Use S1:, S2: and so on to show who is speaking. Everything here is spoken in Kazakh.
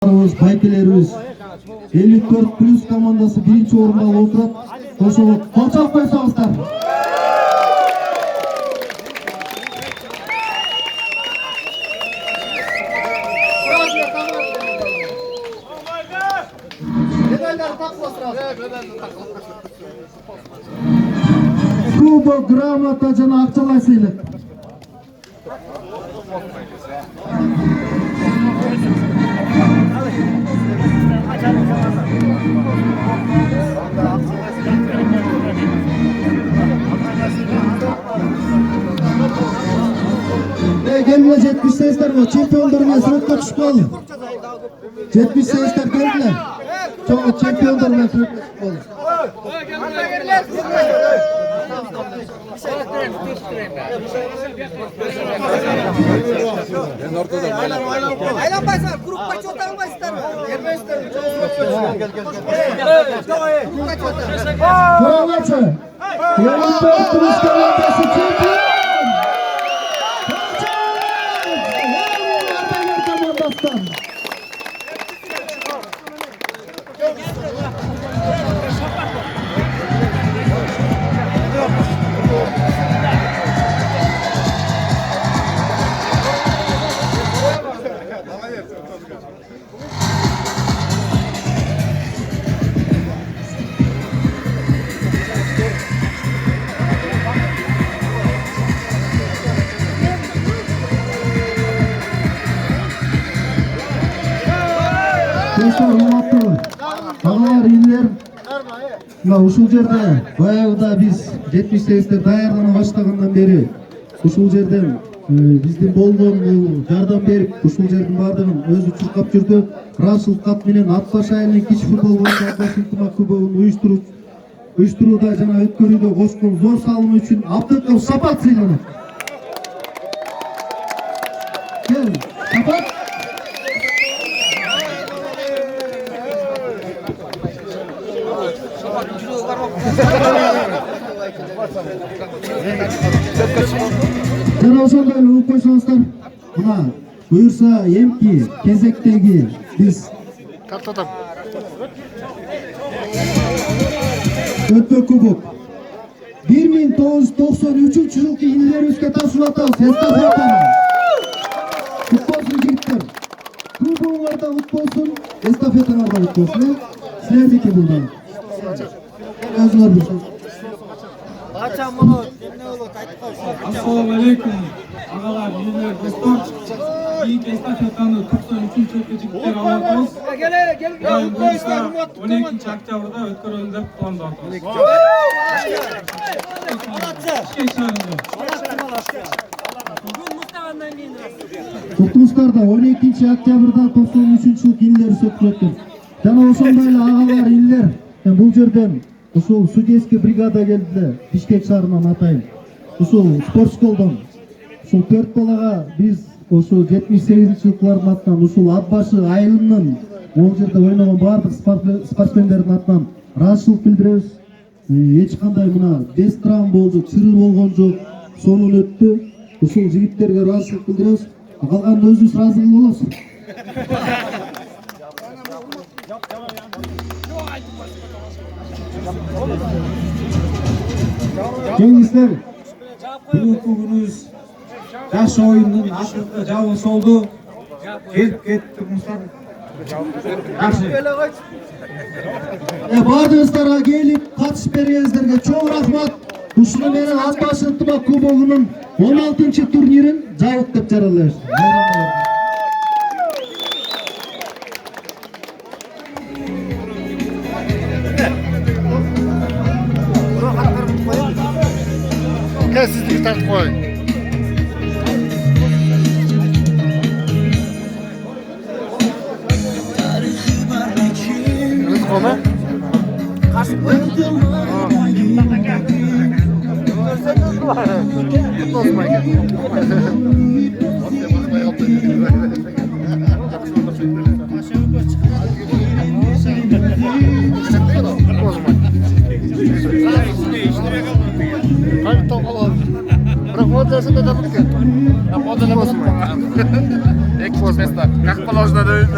S1: Байкелерimiz 54+ командасы birinci орында отырып, ошол колчок койсоңуздар. Кубок, грамота жана акчалай сыйлык. Geldiler 70 sesler var. Çempiyonlarına sınıfta düşüp kaldı. 70 sesler geldiler. Çok çempiyonlarına sınıfta düşüp kaldı.
S2: Aylanmaysan, gruppa çoğalmaysan.
S1: Kraliçe. Yanında oturmuş komandası çempiyon. Ağalar iller ушул жерде баягыда биз 78'te даярдана баштагандан бери ушул жерден биздин болгон жардам берип ушул жердин баардыгын өзү чуркап жүрдү. Рашыл кат менен Атбаш айылынын кичи футбол боюнча Атбаш ынтымак кубогун уюштурууда жана өткөрүүдө кошкон зор салымы үчүн Абдыков Шапат сыйланат. Кел, Шапат. Жана ошондой эле угуп койсоңуздар, мына буюрса эмки кезектеги биз өтпө кубок 1993-жылкы иллерибизге тапшырып атабыз. Эстафетаны кут болсун жигиттер. Кубогуңарда кут болсун, эстафетаңарда кут болсун. Силердики бул да. Özler bir şey.
S3: Assalamu alaikum. Ağalar, yeniler, dostlar. İlk estafetanı 93. jigitler alıyoruz. Dolayın boyunca 12. oktyabrda ötkөрülüp planlandı.
S1: Toplumslarda 12. oktyabrda 93-жылкы иллерибиз өткөрүлөт. Жана ошондой эле агалар иллер бул жерден ушул судейский бригада келди, Бишкек шаарынан атайын. Ушул спорт школдон ушул 4 балага биз ошол 78-жылкылардын атынан ушул Атбашы айылынын ол жерде ойногон баардык спортсмендердин атынан ыраазычылык билдиребиз. Эч кандай мына 5 травма болду, чырыл болгон жок, сонун өттү. Ушул жигиттерге ыраазычылык билдиребиз. Калганын өзүбүз ыраазы болобуз. Gençler, bugünüz yaş oyunun akırkı cevabı soldu. Gelip gitti Mustafa. Bardığınızlara gelip katış beriyizlerge çok rahmat. Uşunu menen Atbaş ынтымак кубогунун 16-cı turnirin cevap деп жаралайбыз.
S4: Sizlik tart koyun. Rız konu? Kaşık koyun. Görseniz var. Dostuma gel. Hayır, tamam. Bırak o da Neresi bedel mümkün?
S2: Podele bo'lib. Ikkinchi pesta. Qahqalojda deydi.